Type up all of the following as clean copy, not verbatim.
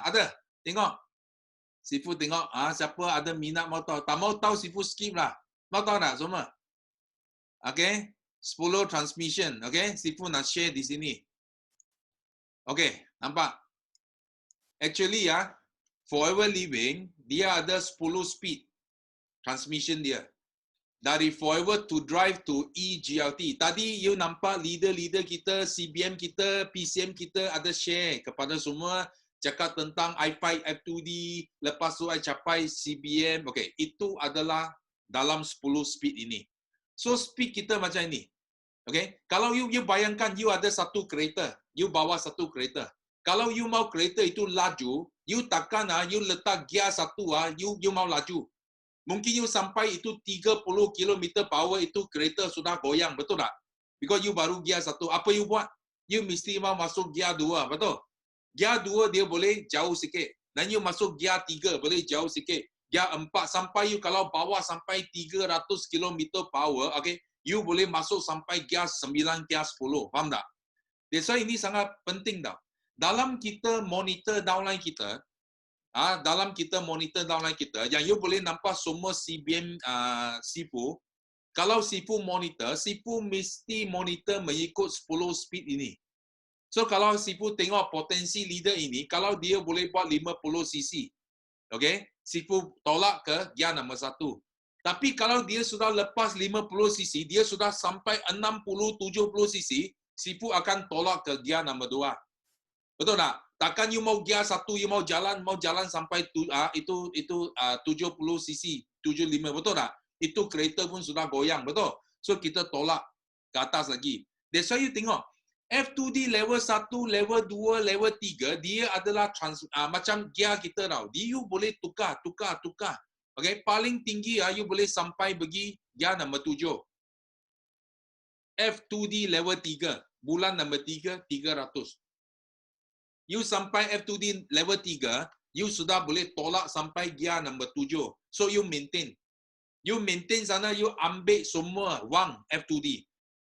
Ada? Tengok. Sifu tengok. Siapa ada minat mau tahu. Tak mau tahu, Sifu skip lah. Mau tahu tak semua? Okay. 10 transmission. Okay. Sifu nak share di sini. Okay. Nampak? Actually ya, Forever Living, dia ada 10 speed transmission dia. Dari Forever to Drive to eGLT. Tadi you nampak leader-leader kita, CBM kita, PCM kita ada share kepada semua, cakap tentang i5 F2D, lepas tu I capai CBM. Okay, itu adalah dalam 10 speed ini. So speed kita macam ini. Okay, kalau you bayangkan you ada satu kereta, you bawa satu kereta. Kalau you mau kereta itu laju, you takkan you letak gear satu you mau laju. Mungkin you sampai itu 30 km power itu kereta sudah goyang, betul tak? Because you baru gear satu. Apa you buat? You mesti mau masuk gear 2, betul? Gear 2 dia boleh jauh sikit. Dan you masuk gear 3 boleh jauh sikit. Gear 4 sampai you kalau bawa sampai 300 km power, okay, you boleh masuk sampai gear 9, gear 10. Faham tak? That's why ini sangat penting tau. Dalam kita monitor downline kita, yang you boleh nampak semua CBM Sifu. Kalau Sifu monitor, Sifu mesti monitor mengikut 10 speed ini. So kalau Sifu tengok potensi leader ini, kalau dia boleh buat 50 cc, okay, Sifu tolak ke gear nombor 1. Tapi kalau dia sudah lepas 50 cc, dia sudah sampai 60-70 cc, Sifu akan tolak ke gear nombor 2. Betul tak? Takkan you mau gear 1, you mau jalan sampai itu 70 cc, 75, betul tak? Itu kereta pun sudah goyang, betul? So kita tolak ke atas lagi. That's why you tengok F2D level 1, level 2, level 3 dia adalah macam gear kita tau. Dia you boleh tukar. Okay, paling tinggi you boleh sampai pergi gear nombor 7. F2D level 3, bulan nombor 3, 300. You sampai F2D level 3, you sudah boleh tolak sampai gear nombor 7. So you maintain. You maintain sana, you ambil semua wang F2D.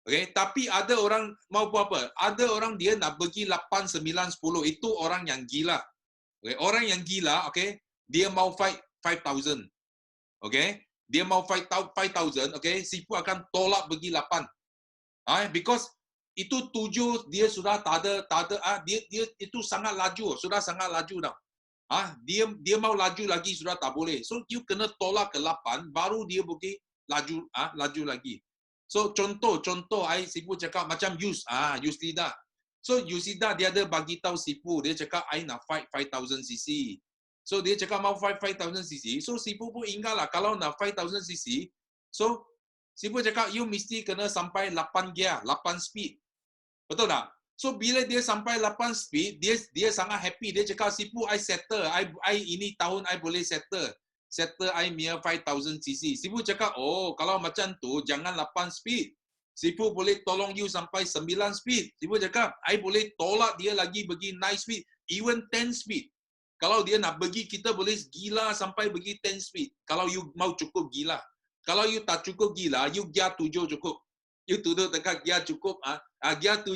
Okay, tapi ada orang mau buat apa? Ada orang dia nak pergi 8, 9, 10. Itu orang yang gila. Okay, orang yang gila, okay, dia mau fight 5,000. Okay, dia mau fight 5,000, okay, Sifu akan tolak pergi 8. Because itu 7 dia sudah tak ada dia itu sangat laju, sudah sangat laju dah. Dia mau laju lagi sudah tak boleh. So you kena tolak ke 8 baru dia boleh laju lagi. So contoh Sifu cakap macam Yusida. So Yusida dia ada bagi tahu Sifu, dia cakap I nak fight 5,000 cc. So dia cakap mau fight 5,000 cc. So Sifu pun ingatlah kalau nak 5,000 cc. So Sifu cakap you mesti kena sampai 8 gear, 8 speed. Betul tak? So bila dia sampai 8 speed, dia sangat happy. Dia cakap Sifu I settle. I ini tahun I boleh settle. Settle I mere 5,000 cc. Sifu cakap, oh kalau macam tu jangan 8 speed. Sifu boleh tolong you sampai 9 speed. Sifu cakap, I boleh tolak dia lagi pergi 9 speed, even 10 speed. Kalau dia nak pergi, kita boleh gila sampai pergi 10 speed. Kalau you mau cukup gila. Kalau you tak cukup gila, you gear 7 cukup. You duduk dekat gear cukup, gear 7,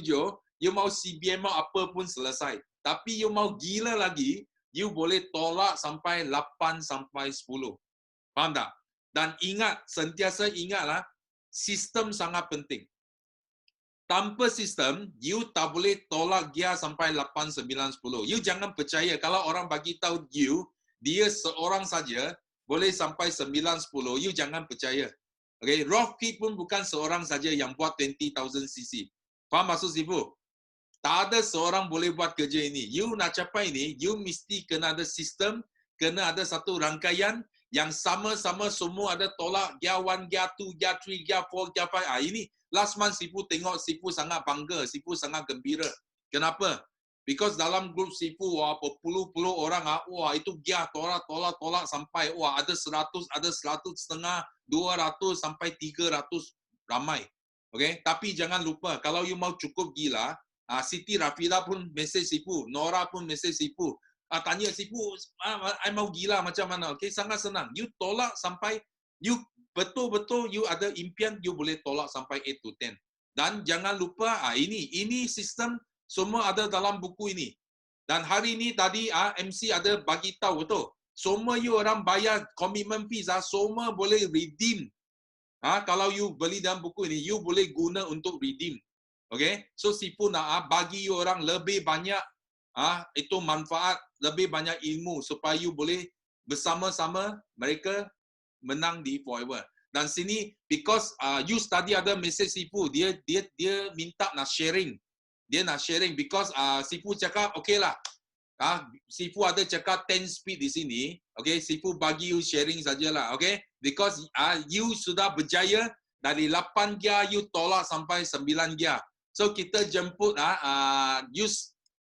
you mau CBM mau apa pun selesai. Tapi you mau gila lagi, you boleh tolak sampai 8 sampai 10. Faham tak? Dan ingat, sentiasa ingatlah, sistem sangat penting. Tanpa sistem, you tak boleh tolak gear sampai 8, 9, 10. You jangan percaya kalau orang bagi tahu you, dia seorang saja boleh sampai 9, 10. You jangan percaya. Okay, Rocky pun bukan seorang saja yang buat 20,000 cc. Faham maksud Sifu? Tak ada seorang boleh buat kerja ini. You nak capai ini, you mesti kena ada sistem, kena ada satu rangkaian yang sama-sama semua ada tolak gear 1, gear 2, gear 3, gear 4, gear 5. Ini last month Sifu tengok, Sifu sangat bangga, Sifu sangat gembira. Kenapa? Because dalam grup Sifu, berpuluh-puluh orang, itu gear tolak sampai, ada 100, ada 100.5, 200 sampai 300 ramai. Okay? Tapi jangan lupa, kalau you mau cukup gila, Siti Rafida pun mesej Sifu, Nora pun mesej Sifu, tanya Sifu, I mau gila macam mana? Okay? Sangat senang. You tolak sampai, you betul-betul you ada impian, you boleh tolak sampai 8 to 10. Dan jangan lupa, ini sistem semua ada dalam buku ini. Dan hari ni tadi MC ada bagi tahu betul. Semua you orang bayar commitment fees semua boleh redeem. Kalau you beli dalam buku ini, you boleh guna untuk redeem. Okay? So Sifu nak bagi you orang lebih banyak itu manfaat, lebih banyak ilmu supaya you boleh bersama-sama mereka menang di Forever. Dan sini because you study ada message Sifu, dia minta nak sharing. Dia nak sharing because Sifu cakap okay lah. Sifu ada cakap 10 speed di sini. Okay, Sifu bagi you sharing sajalah. Okay, because you sudah berjaya dari 8 gear you tolak sampai 9 gear. So kita jemput you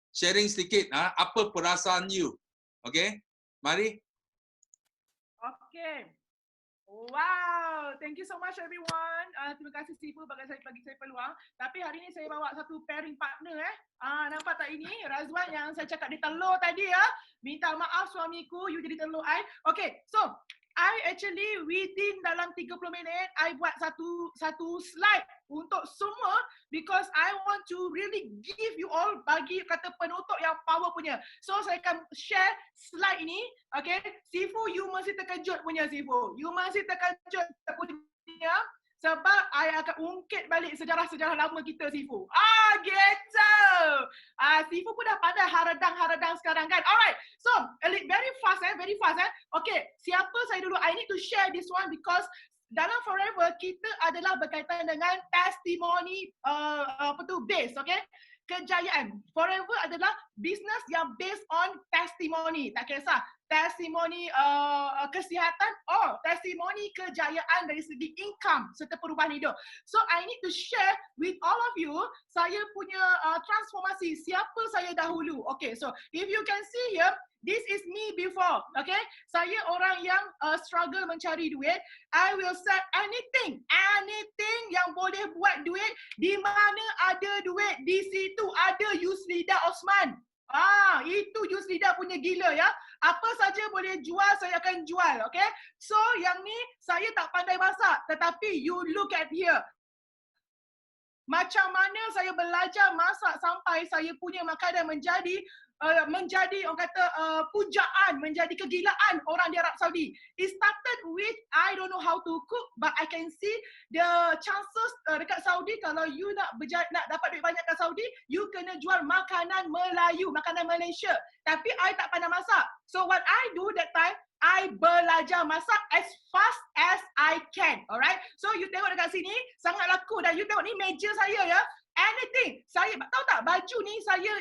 sharing sedikit apa perasaan you. Okay, mari. Okay. Wow, thank you so much everyone. Terima kasih Sifu bagi saya peluang. Tapi hari ini saya bawa satu pairing partner nampak tak ini? Razwan yang saya cakap dia telur tadi Minta maaf suamiku, you jadi telur I. Okay, so I actually within dalam 30 minit I buat satu slide untuk semua because I want to really give you all bagi kata penutup yang power punya. So saya akan share slide ini. Okay, Sifu you masih terkejut punya Sifu. You masih terkejut punya sebab I akan ungkit balik sejarah-sejarah lama kita Sifu. Gitu. Sifu pun dah pandai haradang sekarang kan. Alright. So, very fast. Okay, siapa saya dulu? I need to share this one because dalam Forever kita adalah berkaitan dengan testimoni base, okay? Kejayaan. Forever adalah business yang based on testimoni. Tak kisah testimoni kesihatan testimoni kejayaan dari segi income serta perubahan hidup. So I need to share with all of you saya punya transformasi siapa saya dahulu. Okay, so if you can see here, this is me before. Okay, saya orang yang struggle mencari duit. I will sell anything yang boleh buat duit. Di mana ada duit, di situ ada Yusrida Osman. Itu Yusrida punya gila ya. Apa saja boleh jual, saya akan jual. Okay, so yang ni saya tak pandai masak, tetapi you look at here. Macam mana saya belajar masak sampai saya punya makanan menjadi orang kata pujaan, menjadi kegilaan orang di Arab Saudi. It started with I don't know how to cook, but I can see the chances dekat Saudi kalau you nak dapat duit banyak kat Saudi, you kena jual makanan Melayu, makanan Malaysia. Tapi I tak pandai masak. So what I do that time, I belajar masak as fast as I can. Alright? So you tengok dekat sini, sangat laku dan you tengok ni meja saya ya. Anything. Saya tahu tak baju ni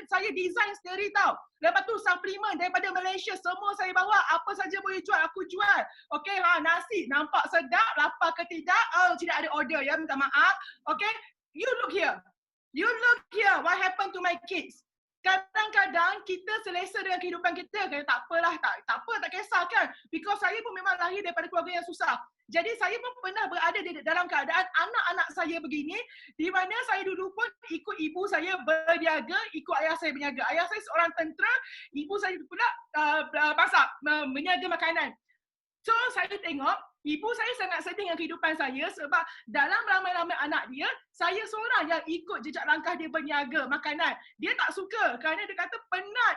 saya design sendiri tau. Lepas tu suplemen daripada Malaysia semua saya bawa. Apa saja boleh jual aku jual. Okey, nasi nampak sedap, lapar ke tidak? Tidak ada order ya, minta maaf. Okey, you look here. You look here what happened to my kids. Kadang-kadang kita selesa dengan kehidupan kita, tak apalah, tak kisah kan. Because saya pun memang lahir daripada keluarga yang susah. Jadi saya pun pernah berada di dalam keadaan anak-anak saya begini, di mana saya dulu pun ikut ibu saya berniaga, ikut ayah saya berniaga. Ayah saya seorang tentera, ibu saya pula berniaga makanan. So saya tengok, ibu saya sangat sedih dengan kehidupan saya sebab dalam ramai-ramai anak dia, saya seorang yang ikut jejak langkah dia berniaga makanan. Dia tak suka kerana dia kata penat,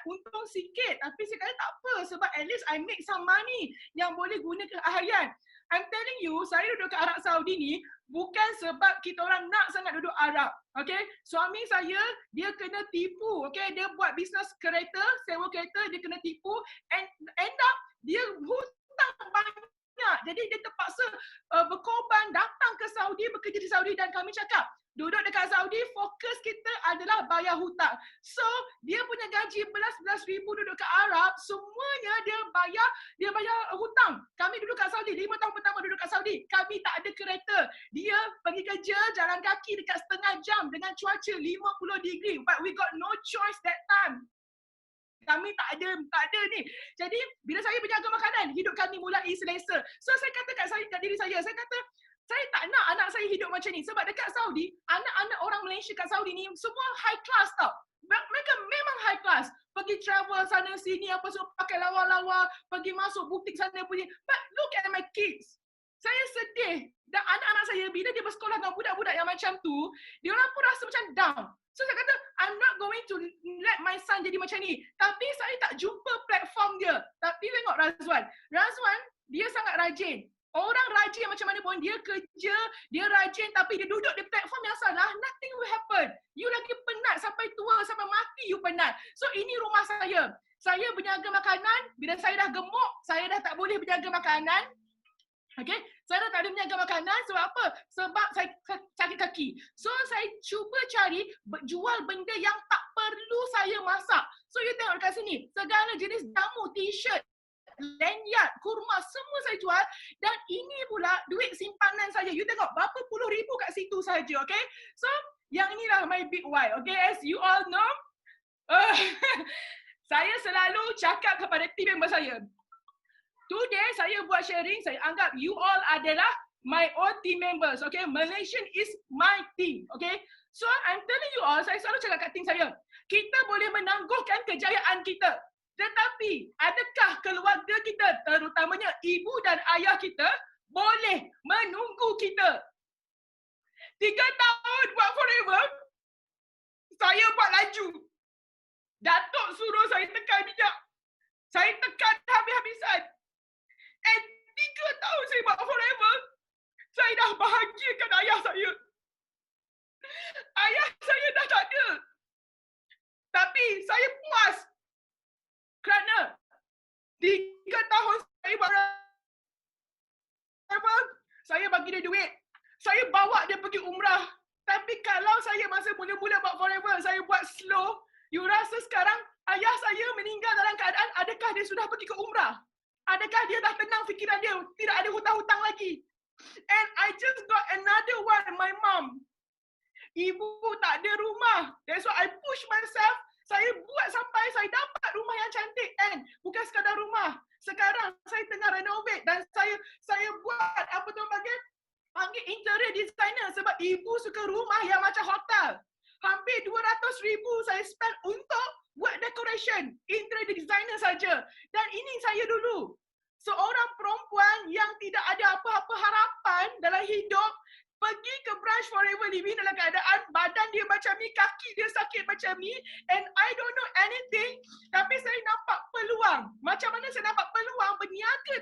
untung sikit. Tapi saya kata tak apa sebab at least I make some money yang boleh guna ke harian. I'm telling you, saya duduk kat Arab Saudi ni bukan sebab kita orang nak sangat duduk Arab. Okay, suami saya, dia kena tipu. Okay, dia buat bisnes kereta, sewa kereta, dia kena tipu. And end up, dia hutang banyak. Jadi dia terpaksa berkorban datang ke Saudi, bekerja di Saudi dan kami cakap, duduk dekat Saudi, fokus kita adalah bayar hutang. So, dia punya gaji belas ribu duduk kat Arab, semuanya dia bayar hutang. Kami duduk kat Saudi, 5 tahun pertama duduk kat Saudi, kami tak ada kereta. Dia pergi kerja, jalan kaki dekat setengah jam dengan cuaca 50 degree. But we got no choice that time. Kami tak ada ni. Jadi, bila saya berniaga makanan, hidup kami mulai selesa. So, saya kata kat diri saya kata, saya tak nak anak saya hidup macam ni. Sebab dekat Saudi, anak-anak orang Malaysia kat Saudi ni semua high class tau. Mereka memang high class. Pergi travel sana sini, apa semua, pakai lawa-lawa, pergi masuk butik sana punya. But look at my kids. Saya sedih. Dan anak-anak saya, bila dia bersekolah dengan budak-budak yang macam tu, dia orang pun rasa macam down. So saya kata, I'm not going to let my son jadi macam ni. Tapi saya tak jumpa platform dia. Tapi tengok Razwan. Razwan, dia sangat rajin. Orang rajin macam mana pun, dia kerja, dia rajin tapi dia duduk di platform yang salah, nothing will happen. You lagi penat sampai tua, sampai mati you penat. So ini rumah saya. Saya berniaga makanan, bila saya dah gemuk, saya dah tak boleh berniaga makanan. Okay, saya dah tak ada berniaga makanan sebab apa? Sebab saya sakit kaki. So saya cuba cari jual benda yang tak perlu saya masak. So you tengok dekat sini, segala jenis jamu, t-shirt, lanyard, kurma, semua saya jual. Dan ini pula duit simpanan saya. You tengok berapa puluh ribu kat situ saja, okay? So, yang inilah my big why, okay? As you all know, saya selalu cakap kepada team member saya. Today, saya buat sharing, saya anggap you all adalah my own team members, okay? Malaysian is my team, okay? So, I'm telling you all, saya selalu cakap kat team saya, kita boleh menangguhkan kejayaan kita. Tetapi, adakah keluarga kita, terutamanya ibu dan ayah kita, boleh menunggu kita? 3 tahun buat forever, saya buat laju. Datuk suruh saya tekan minyak. Saya tekan habis-habisan. And 3 tahun saya buat forever, saya dah bahagiakan ayah saya. Ayah saya dah tak ada. Tapi saya puas. Kerana 3 tahun saya buat apa? Saya bagi dia duit. Saya bawa dia pergi umrah. Tapi kalau saya masa mula-mula buat forever, saya buat slow, you rasa sekarang ayah saya meninggal dalam keadaan adakah dia sudah pergi ke umrah? Adakah dia dah tenang fikiran dia? Tidak ada hutang-hutang lagi. And I just got another one, my mom. Ibu tak ada rumah. That's why I push myself. Saya buat sampai saya dapat rumah yang cantik and bukan sekadar rumah. Sekarang saya tengah renovate dan saya buat apa tu panggil interior designer sebab ibu suka rumah yang macam hotel. Hampir 200,000 saya spend untuk buat decoration, interior designer saja. Dan ini saya dulu. Seorang perempuan yang tidak ada apa-apa harapan dalam hidup, pergi ke branch Forever Living dalam keadaan badan dia macam ni, kaki dia sakit macam ni, and I don't know anything, tapi saya nampak peluang. Macam mana saya nampak peluang berniaga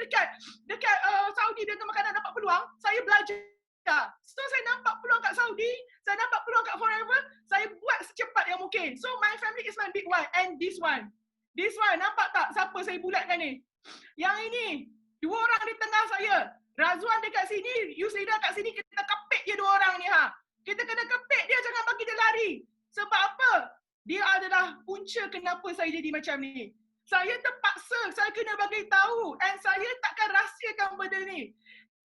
dekat Saudi dengan makanan, nampak peluang, saya belajar. So saya nampak peluang kat Saudi, saya nampak peluang kat Forever, saya buat secepat yang mungkin. So my family is my big why. And this one, nampak tak siapa saya bulatkan ni? Yang ini, 2 orang di tengah saya. Razwan dekat sini, Yusrida kat sini, kita kepek dia 2 orang ni ha. Kita kena kepek dia, jangan bagi dia lari. Sebab apa? Dia adalah punca kenapa saya jadi macam ni. Saya terpaksa, saya kena bagi tahu and saya takkan rahsiakan benda ni.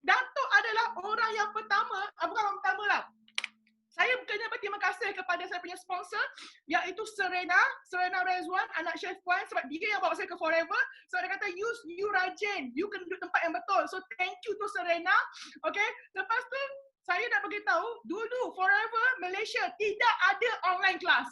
Datuk adalah orang yang pertama, bukan orang pertama lah. Saya kena berterima kasih kepada saya punya sponsor iaitu Serena Rezwan, anak Chef Puan, sebab dia yang bawa saya ke Forever. So dia kata, you rajin, you kena duduk tempat yang betul. So thank you to Serena. Okay, lepas tu saya nak beritahu, dulu Forever Malaysia tidak ada online class.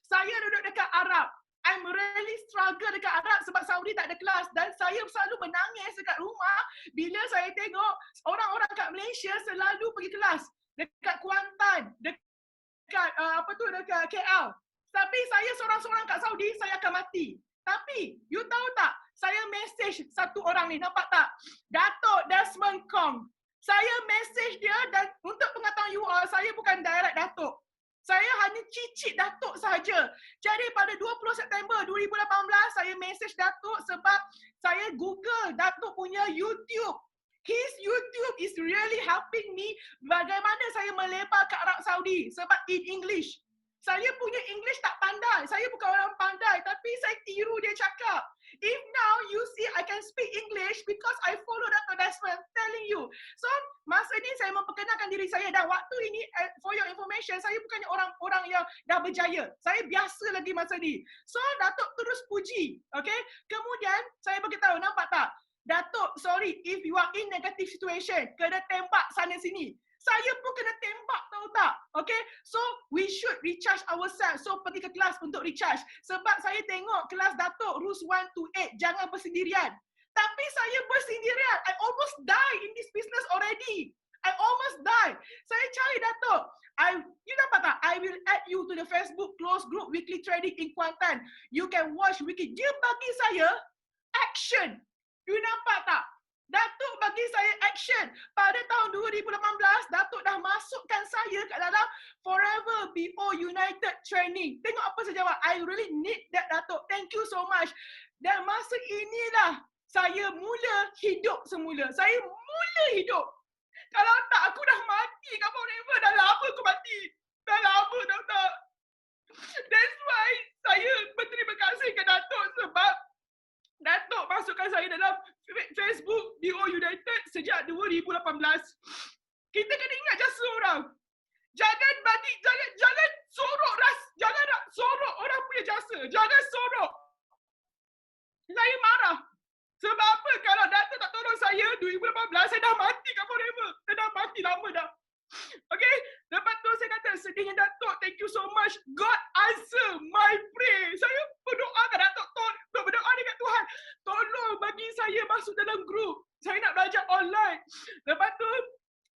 Saya duduk dekat Arab. I'm really struggle dekat Arab sebab Saudi tak ada kelas dan saya selalu menangis dekat rumah bila saya tengok orang-orang kat Malaysia selalu pergi kelas. Dekat Kuantan, dekat dekat KL. Tapi saya seorang-seorang kat Saudi, saya akan mati. Tapi, you tahu tak? Saya message satu orang ni, nampak tak? Datuk Desmond Kong. Saya message dia dan untuk pengetahuan you all, saya bukan direct Datuk. Saya hanya cicit Datuk sahaja. Jadi pada 20 September 2018, saya message Datuk sebab saya Google Datuk punya YouTube. His YouTube is really helping me bagaimana saya melebar ke Arab Saudi sebab in English. Saya punya English tak pandai. Saya bukan orang pandai tapi saya tiru dia cakap. If now you see I can speak English because I follow Dr. Desmond telling you. So masa ni saya memperkenalkan diri saya dan waktu ini for your information saya bukannya orang-orang yang dah berjaya. Saya biasa lagi masa ni. So Datuk terus puji. Okay. Kemudian saya beritahu, nampak tak? Datuk, sorry, if you are in negative situation, kena tembak sana sini. Saya pun kena tembak, tahu tak? Okay, so we should recharge ourselves. So pergi ke kelas untuk recharge. Sebab saya tengok kelas Datuk, rules 1 to 8, jangan bersendirian. Tapi saya bersendirian. I almost die in this business already. I almost died. Saya cari Datuk. You nampak tak? I will add you to the Facebook close group weekly trading in Kuantan. You can watch weekly. Dia bagi saya action. You nampak tak? Datuk bagi saya action. Pada tahun 2018, Datuk dah masukkan saya kat dalam Forever BO United Training. Tengok apa saya jawab. I really need that, Datuk. Thank you so much. Dan masa inilah saya mula hidup semula. Saya mula hidup. Kalau tak, aku dah mati kat Forever. Dah lama aku mati. Dah lama, tak. That's why saya berterima kasih ke Datuk sebab Datuk masukkan saya dalam Facebook BO United sejak 2018. Kita kena ingat jasa orang. Jangan sorok jangan sorok orang punya jasa. Jangan sorok. Saya marah. Sebab apa? Kalau Datuk tak tolong saya 2018, saya dah mati kat Forever. Saya dah mati lama dah. Okay? Lepas tu saya kata, sedihnya Datuk, thank you so much. God answer my prayer. Saya berdoa kat Datuk, berdoa dekat Tuhan. Tolong bagi saya masuk dalam grup. Saya nak belajar online. Lepas tu,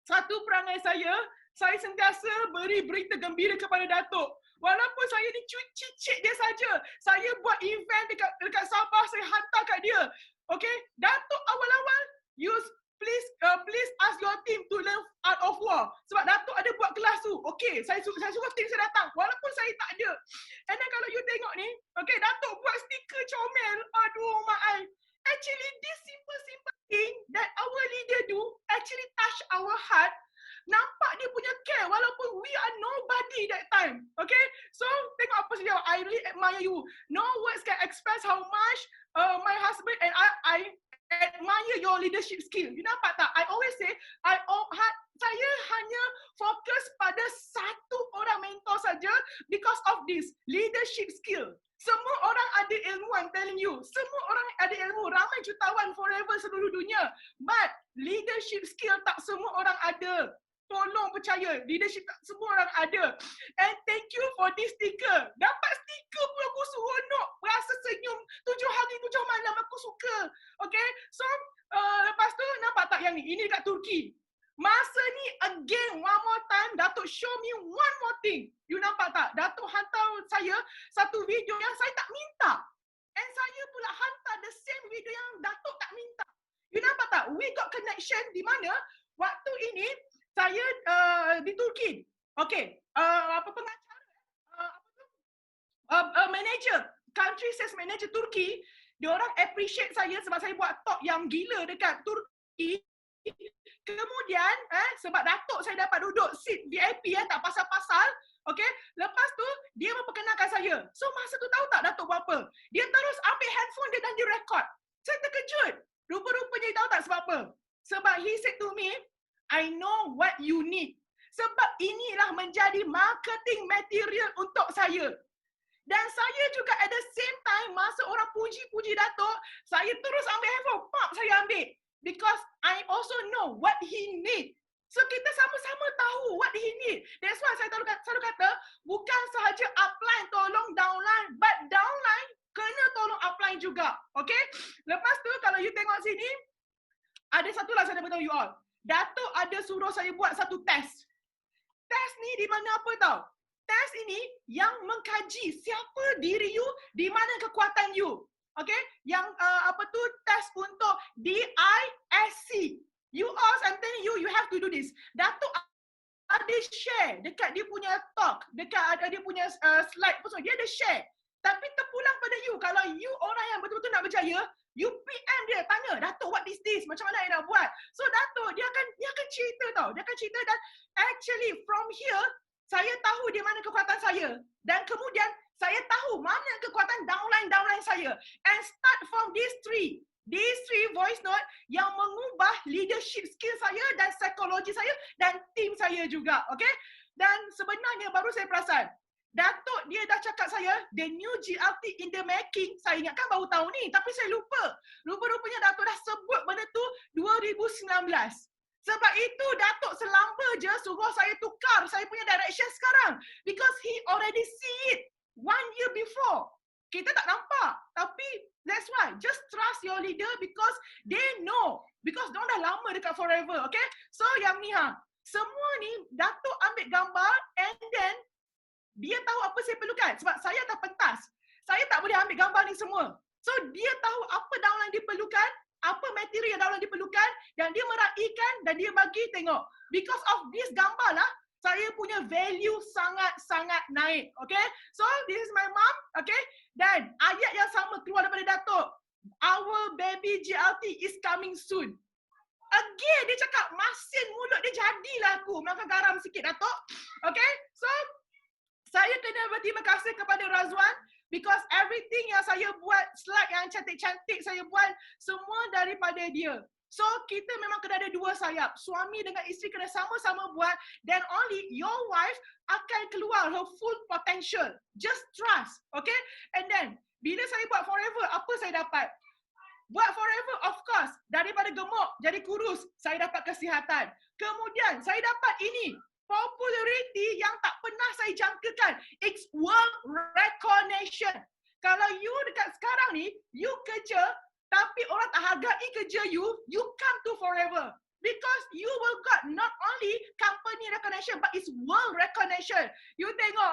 satu perangai saya sentiasa beri berita gembira kepada Datuk. Walaupun saya ni cicit dia saja. Saya buat event dekat Sabah, saya hantar kat dia. Okay? Datuk awal-awal, please ask your team to learn art of war. Sebab Datuk ada buat kelas tu. Okay, saya suruh team saya datang. Walaupun saya tak ada. And then kalau you tengok ni, okay, Datuk buat stiker comel. Aduh, mak I. Actually, this simple thing that our leader do actually touch our heart. Nampak dia punya care walaupun we are nobody that time. Okay? So, tengok apa saya jawab. I really admire you. No words can express how much my husband and I admire your leadership skill. You nampak tak? I always say, saya hanya fokus pada satu orang mentor saja because of this leadership skill. Semua orang ada ilmu, I'm telling you. Semua orang ada ilmu. Ramai jutawan Forever seluruh dunia. But leadership skill tak semua orang ada. Tolong percaya, leadership tak semua orang ada. And thank you for this sticker. Dapat sticker pun aku seronok. Rasa senyum 7 hari 7 malam aku suka. Okay, so lepas tu nampak tak yang ni? Ini dekat Turki. Masa ni again one more time Datuk show me one more thing. You nampak tak? Datuk hantar saya satu video yang saya tak minta. And saya pula hantar the same video yang Datuk tak minta. You nampak tak? We got connection di mana waktu ini saya di Turki. Okay. Manager, country sales manager Turki, diorang appreciate saya sebab saya buat talk yang gila dekat Turki. Kemudian sebab Datuk saya dapat duduk seat VIP tak pasal-pasal. Okay, lepas tu dia memperkenalkan saya. So masa tu tahu tak Datuk buat apa? Dia terus ambil handphone dia dan dia record. Saya terkejut. Rupa-rupanya tahu tak sebab apa? Sebab he said to me, I know what you need. Sebab inilah menjadi marketing material untuk saya. Dan saya juga at the same time, masa orang puji-puji Datuk, saya terus ambil handphone, saya ambil. Because I also know what he need. So kita sama-sama tahu what he need. That's why saya selalu kata, bukan sahaja upline tolong downline, but downline kena tolong upline juga. Okay? Lepas tu kalau you tengok sini, ada satu lah saya nak beritahu you all. Datuk ada suruh saya buat satu test. Test ni di mana apa tau? Test ini yang mengkaji siapa diri you, di mana kekuatan you. Okay? Yang test untuk DISC. You all, I'm telling you, you have to do this. Datuk ada share dekat dia punya talk, dekat ada dia punya slide pun dia ada share. Tapi terpulang pada you. Kalau you orang yang betul-betul nak berjaya, you PM dia, tanya, Datuk what is this? Macam mana yang nak buat? So Datuk, dia akan cerita tau. Dia akan cerita dan actually from here, saya tahu di mana kekuatan saya. Dan kemudian, saya tahu mana kekuatan downline saya. And start from these three voice note yang mengubah leadership skill saya dan psikologi saya dan team saya juga. Okay? Dan sebenarnya baru saya perasan, Datuk dia dah cakap saya, the new GLT in the making. Saya ingatkan baru tahun ni, tapi saya lupa. Rupa-rupanya Datuk dah sebut benda tu 2019. Sebab itu Datuk selamba je suruh saya tukar saya punya direction sekarang. Because he already see it 1 year before. Kita tak nampak. Tapi that's why, just trust your leader because they know Because diorang dah lama dekat Forever, okay? So yang ni semua ni Datuk ambil gambar and then dia tahu apa saya perlukan sebab saya tak pentas. Saya tak boleh ambil gambar ni semua. So dia tahu apa downline dia perlukan, apa material yang downline dia perlukan dan dia meraihkan dan dia bagi tengok. Because of this gambar lah, saya punya value sangat-sangat naik. Okay? So this is my mom. Okay? Dan ayat yang sama keluar daripada Datuk. Our baby GLT is coming soon. Again, dia cakap masin mulut dia, jadilah aku makan garam sikit Datuk. Okay? So, saya kena berterima kasih kepada Razwan because everything yang saya buat, slide yang cantik-cantik saya buat, semua daripada dia. So, kita memang kena ada dua sayap. Suami dengan isteri kena sama-sama buat, then only your wife akan keluar her full potential. Just trust. Okay? And then, bila saya buat Forever, apa saya dapat? Buat Forever, of course, daripada gemuk jadi kurus, saya dapat kesihatan. Kemudian, saya dapat ini, popularity yang tak pernah saya jangkakan. It's world recognition. Kalau you dekat sekarang ni, you kerja, tapi orang tak hargai kerja you come to Forever. Because you will got not only company recognition, but it's world recognition. You tengok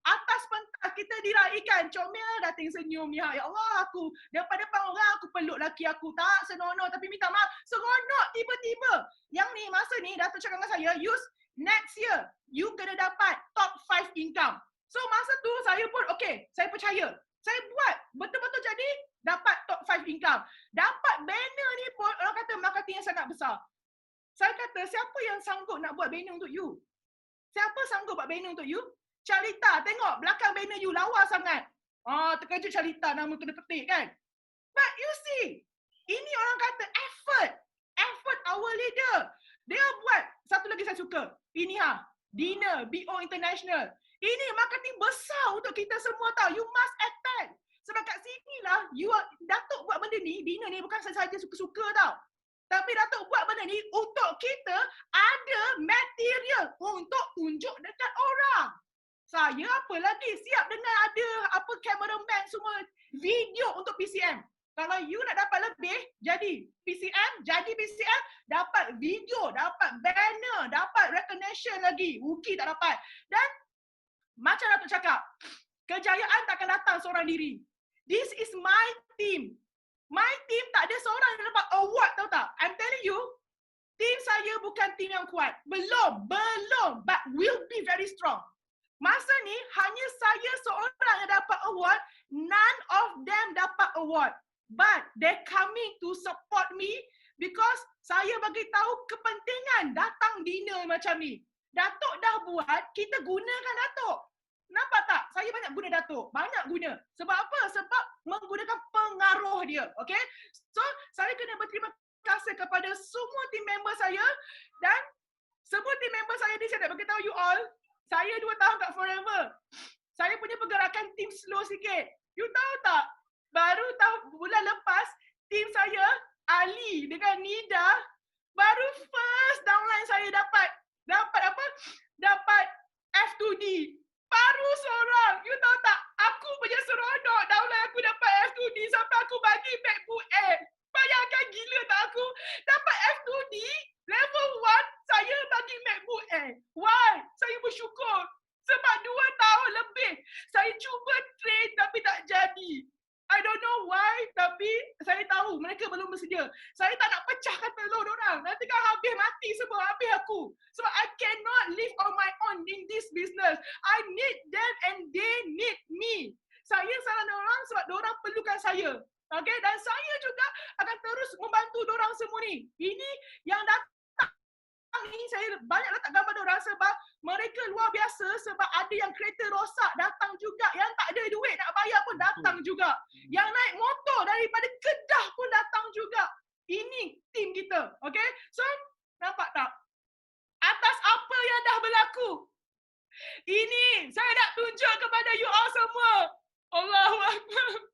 atas pentas kita diraihkan. Comel datang senyum ya. Ya Allah, aku depan-depan orang aku peluk laki aku. Tak senonoh tapi minta maaf. Seronok tiba-tiba. Yang ni masa ni Datuk cakap dengan saya, use next year you kena dapat top 5 income. So masa tu saya pun okay, saya percaya. Saya buat betul-betul jadi dapat top 5 income. Dapat banner ni pun orang kata marketing yang sangat besar. Saya kata, siapa yang sanggup nak buat banner untuk you? Siapa sanggup buat banner untuk you? Charita, tengok belakang banner you lawa sangat. Terkejut Charita, nama kena petik kan? But you see, ini orang kata effort. Effort our leader. Dia buat, satu lagi saya suka. Ini dinner, BO International. Ini marketing besar untuk kita semua tahu. You must attend. Sebab kat sini lah, Datuk buat benda ni, dinner ni bukan saja suka-suka tau. Tapi Datuk buat benda ni untuk kita ada material untuk tunjuk dekat orang. Saya apa lagi siap dengan ada apa cameraman semua video untuk PCM. Kalau you nak dapat lebih, jadi PCM, dapat video, dapat banner, dapat recognition lagi. Uki tak dapat. Dan macam Datuk cakap, kejayaan takkan datang seorang diri. This is my team. My team tak ada seorang yang dapat award, tahu tak? I'm telling you, team saya bukan team yang kuat. Belum, but will be very strong. Masa ni, hanya saya seorang yang dapat award, none of them dapat award. But they're coming to support me because saya bagi tahu kepentingan datang dinner macam ni. Datuk dah buat, kita gunakan Datuk. Nampak tak? Saya banyak guna Datuk. Banyak guna. Sebab apa? Sebab menggunakan pengaruh dia. Okay? So, saya kena berterima kasih kepada semua team member saya. Dan semua team member saya ni, saya nak beritahu you all, saya 2 tahun kat Forever. Saya punya pergerakan team slow sikit. You tahu tak? Baru bulan lepas, team saya, Ali dengan Nida, baru first downline saya dapat apa? Dapat F2D. Baru seorang. You tahu tak? Aku punya seronok downline aku dapat F2D sampai aku bagi MacBook Air. Bayangkan gila tak aku? Dapat F2D, level 1, saya bagi MacBook Air. Why? Saya bersyukur. Sebab 2 tahun lebih, saya cuba train tapi tak jadi. I don't know why, tapi saya tahu mereka belum bersedia. Saya tak nak pecahkan telur orang. Nanti kan habis mati semua, habis aku. Sebab I cannot live on my own in this business. I need them and they need me. Saya salah orang sebab diorang perlukan saya. Okay, dan saya juga akan terus membantu diorang semua ni. Ini yang datang ni saya banyak letak gambar diorang sebab mereka luar biasa sebab ada yang kereta rosak datang juga. Yang tak ada duit nak bayar pun datang juga. Yang naik motor daripada Kedah pun datang juga. Ini tim kita. Okay? So, nampak tak? Atas apa yang dah berlaku. Ini saya nak tunjuk kepada you all semua. Allahu Akbar.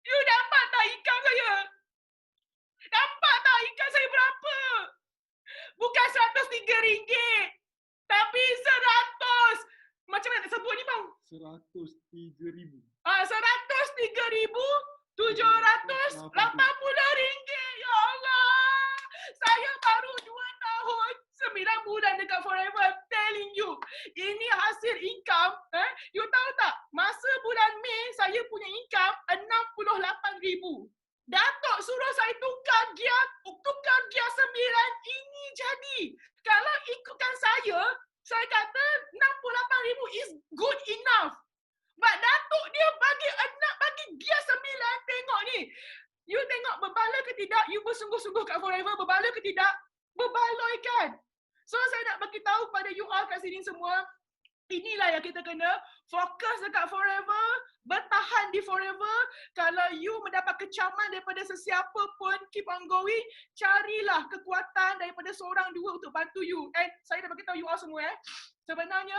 You dapat tak income saya? Dapat tak income saya berapa? Bukan RM103, tapi 100. Macam mana nak sebut ni bang? RM103,000. RM103,780 Berbala ke tidak, you bersungguh-sungguh kat Forever. Berbala ke tidak, berbaloi kan. So saya nak bagi tahu pada you all kat sini semua, inilah yang kita kena fokus dekat Forever, bertahan di Forever. Kalau you mendapat kecaman daripada sesiapa pun, keep on going, carilah kekuatan daripada seorang dua untuk bantu you. And saya dah bagi tahu you all semua sebenarnya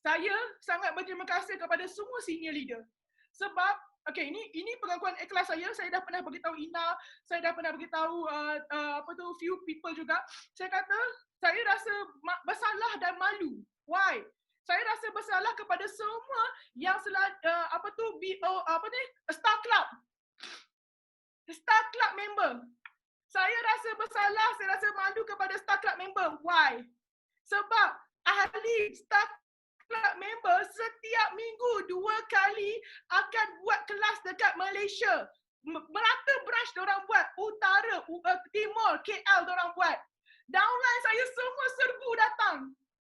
saya sangat berterima kasih kepada semua senior leader. Sebab okay, ini pengakuan ikhlas saya dah pernah beritahu Ina, saya dah pernah beritahu few people juga. Saya kata saya rasa bersalah dan malu. Why? Saya rasa bersalah kepada semua yang Star Club. Star Club member. Saya rasa bersalah, saya rasa malu kepada Star Club member. Why? Sebab ahli Star Club member setiap minggu 2 kali akan buat kelas dekat Malaysia. Merata branch diorang buat. Utara, Timur, KL diorang buat. Downline saya semua serbu datang.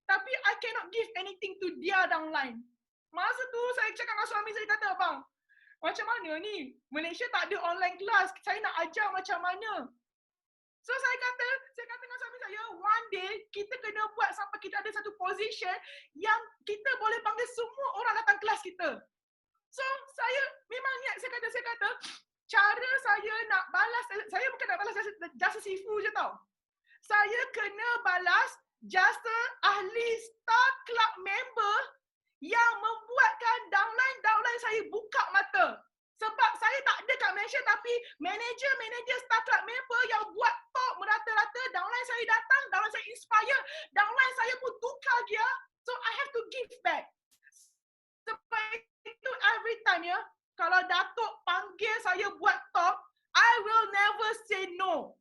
Tapi I cannot give anything to dia downline. Masa tu saya cakap dengan suami saya, kata, bang, macam mana ni? Malaysia tak ada online class. Saya nak ajar macam mana? So saya kata dengan suami saya, one day kita kena buat sampai kita ada satu position yang kita boleh panggil semua orang datang kelas kita. So saya memang niat, saya kata cara saya nak balas, saya bukan nak balas jasa Sifu je tau. Saya kena balas jasa ahli Star Club member yang membuatkan downline saya buka mata. Sebab saya tak ada kat Malaysia, tapi manager Star Club member yang buat talk merata-rata, downline saya datang, downline saya inspire, downline saya pun tukar gear. So I have to give back. Sebab itu every time kalau Datuk panggil saya buat talk, I will never say no.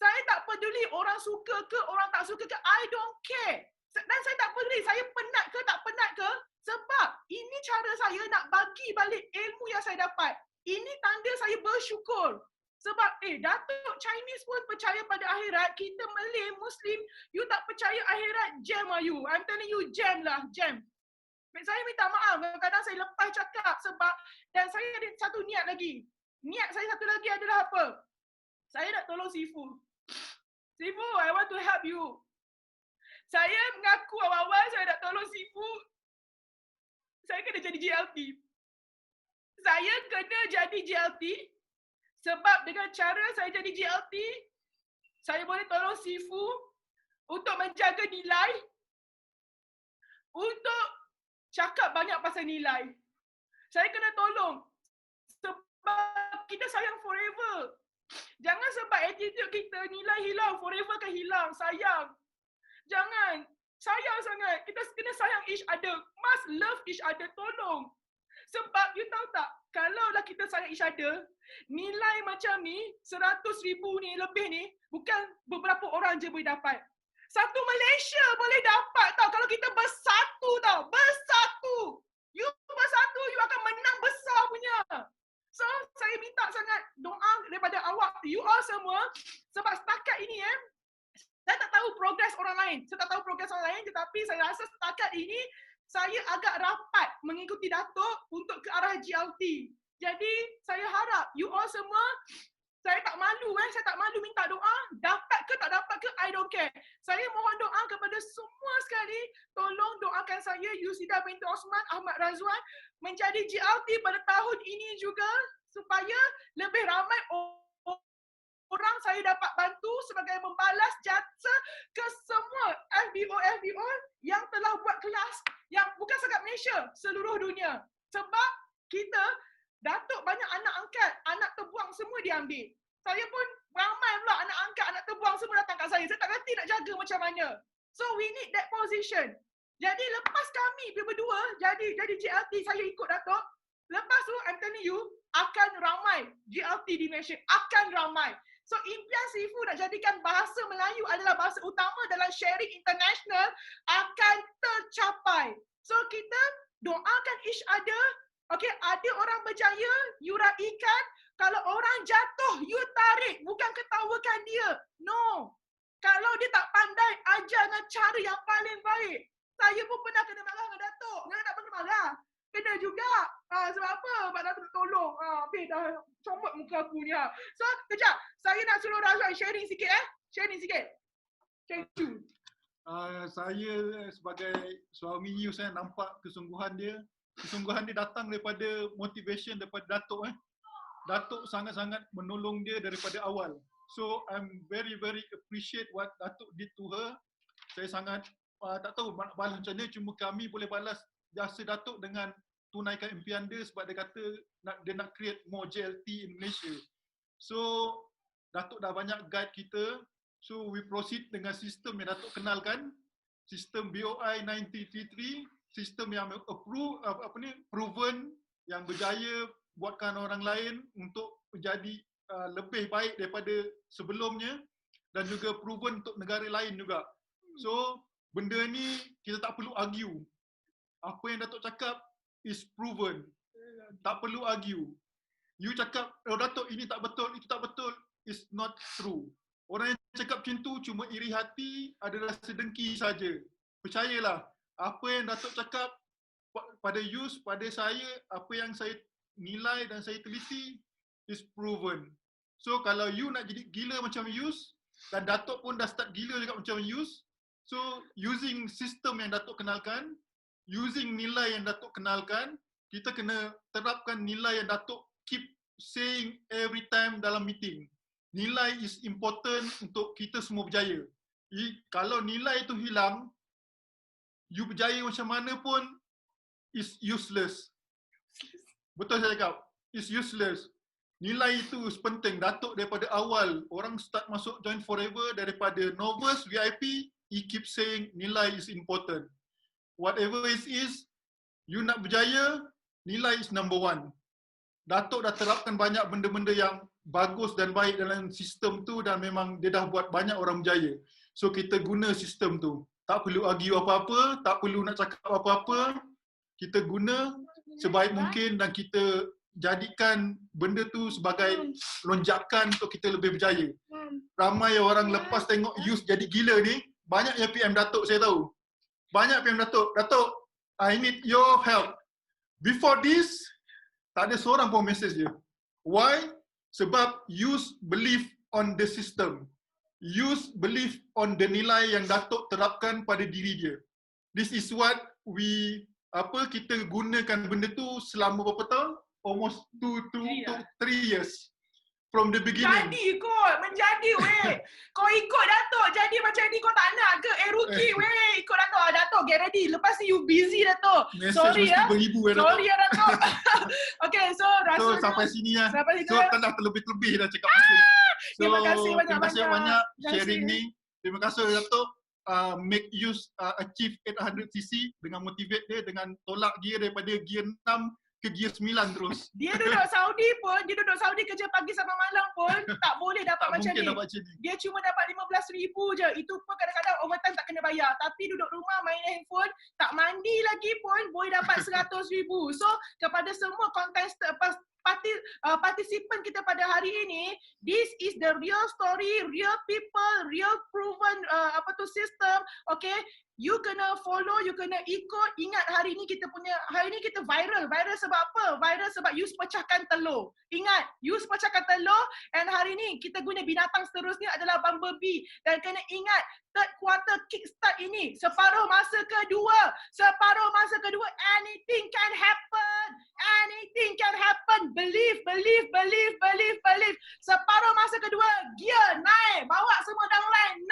Saya tak peduli orang suka ke, orang tak suka ke, I don't care. Dan saya tak peduli saya penat ke tak penat ke, sebab ini cara saya nak bagi balik ilmu yang saya dapat. Ini tanda saya bersyukur. Sebab Datuk Chinese pun percaya pada akhirat, kita Malay, Muslim, you tak percaya akhirat, jam lah you. I'm telling you, jam lah, jam. Saya minta maaf, kadang-kadang saya lepas cakap sebab, dan saya ada satu niat lagi. Niat saya satu lagi adalah apa? Saya nak tolong Sifu. Sifu, I want to help you. Saya mengaku awal-awal saya nak tolong Sifu. Saya kena jadi JLT. Saya kena jadi JLT sebab dengan cara saya jadi JLT, saya boleh tolong Sifu untuk menjaga nilai, untuk cakap banyak pasal nilai. Saya kena tolong sebab kita sayang Forever. Jangan sebab attitude kita nilai hilang, Forever kan hilang. Sayang. Jangan. Sayang sangat. Kita kena sayang each other. Must love each other. Tolong. Sebab you tahu tak, kalaulah kita sayang each other, nilai macam ni, 100,000 ni, lebih ni, bukan beberapa orang je boleh dapat. Satu Malaysia boleh dapat tau kalau kita bersatu tau. Bersatu. You bersatu, you akan menang besar punya. So, saya minta sangat doa daripada awak, you all semua, sebab setakat ini saya tak tahu progres orang lain. Saya tak tahu progres orang lain, tetapi saya rasa setakat ini, saya agak rapat mengikuti Datuk untuk ke arah GLT. Jadi, saya harap you all semua, saya tak malu saya tak malu minta doa, dapat ke tak dapat ke, I don't care. Saya mohon doa kepada semua sekali, tolong doakan saya, Yusida binti Osman, Ahmad Razwan, menjadi GLT pada tahun ini juga, supaya lebih ramai orang saya dapat bantu sebagai membalas jasa ke semua FBO yang telah buat kelas yang bukan sekat Malaysia, seluruh dunia. Sebab kita, Datuk banyak anak angkat, anak terbuang semua diambil. Saya pun ramai pula anak angkat, anak terbuang semua datang kat saya. Saya tak reti nak jaga macam mana. So we need that position. Jadi lepas kami berdua jadi GLT, saya ikut Datuk. Lepas tu, I'm telling you, akan ramai GLT di Malaysia. Akan ramai. So impian Sifu nak jadikan bahasa Melayu adalah bahasa utama dalam sharing international akan tercapai. So kita doakan each other. Okay, ada orang berjaya, you raikan. Kalau orang jatuh, you tarik. Bukan ketawakan dia. No. Kalau dia tak pandai, ajar dengan cara yang paling baik. Saya pun pernah kena marah dengan Datuk. Jangan nak pernah marah. Kena juga. Sebab apa? Pak Datuk tolong. habis dah comot muka aku ni. So, kejap. Saya nak suruh Razwan sharing sikit Sharing sikit. Thank you. Saya sebagai suami you, saya nampak kesungguhan dia. Kesungguhan dia datang daripada motivation daripada Datuk. Datuk sangat-sangat menolong dia daripada awal. So I'm very appreciate what Datuk did to her. Saya sangat tak tahu nak balas macam mana, cuma kami boleh balas jasa Datuk dengan tunaikan impian dia sebab dia kata dia nak create more JLT in Malaysia. So Datuk dah banyak guide kita. So we proceed dengan sistem yang Datuk kenalkan, sistem BOI 9333, sistem yang proven, yang berjaya buatkan orang lain untuk menjadi lebih baik daripada sebelumnya, dan juga proven untuk negara lain juga. So benda ni kita tak perlu argue. Apa yang Datuk cakap is proven. Tak perlu argue. You cakap, oh Datuk ini tak betul, itu tak betul, is not true. Orang yang cakap macam tu cuma iri hati, ada rasa dengki saja. Percayalah, apa yang Datuk cakap pada Yus, pada saya, apa yang saya nilai dan saya teliti is proven. So kalau you nak jadi gila macam Yus, dan Datuk pun dah start gila juga macam Yus, so using sistem yang Datuk kenalkan, using nilai yang Datuk kenalkan, kita kena terapkan nilai yang Datuk keep saying every time dalam meeting. Nilai is important untuk kita semua berjaya. Kalau nilai itu hilang, you berjaya macam mana pun is useless. Betul saya cakap? Is useless. Nilai itu penting. Datuk daripada awal, orang start masuk Join Forever, daripada novice, VIP, he keep saying nilai is important. Whatever it is, you nak berjaya, nilai is number one. Datuk dah terapkan banyak benda-benda yang bagus dan baik dalam sistem tu, dan memang dia dah buat banyak orang berjaya. So kita guna sistem tu. Tak perlu argue apa-apa, tak perlu nak cakap apa-apa. Kita guna sebaik mungkin dan kita jadikan benda tu sebagai lonjakan untuk kita lebih berjaya. Ramai orang lepas tengok Yus jadi gila ni, banyak yang PM Datuk, saya tahu. Banyak PM Datuk, Datuk, I need your help. Before this, tak ada seorang pun message dia. Why? Sebab Yus believe on the system. Yus believe on the nilai yang Datuk terapkan pada diri dia. This is what kita gunakan benda tu selama berapa tahun? Almost 3 years. From the beginning. Jadi kot, menjadi weh. Kau ikut Datuk jadi macam ni, kau tak nak ke? Ruki weh, ikut Datuk. Datuk, get ready. Lepas ni you busy Datuk. Sorry ya. Sorry ya Datuk. Okay, so rasa sampai sini lah. Sampai So tak dah terlebih-lebih dah cakap pasal ni. So, terima kasih banyak-banyak. Sharing ni. Terima kasih Datuk. Make use achieve 800cc dengan motivate dia, dengan tolak gear daripada gear 6 ke gear 9 terus. Dia duduk Saudi kerja pagi sampai malam pun tak boleh dapat macam ni. Dia cuma dapat 15,000 je. Itu pun kadang-kadang overtime tak kena bayar. Tapi duduk rumah main handphone, tak mandi lagi pun boleh dapat 100,000. So kepada semua partisipan kita pada hari ini, this is the real story, real people, real proven system. Okay, you kena follow, you kena ikut. Ingat hari ni kita viral. Viral sebab apa? Viral sebab Yus pecahkan telur. Ingat, Yus pecahkan telur, and hari ni kita guna binatang seterusnya adalah bumblebee. Dan kena ingat, third quarter kickstart ini, separuh masa kedua, anything can happen. Anything can happen. Believe. Separuh masa kedua, gear naik, bawa semua downline.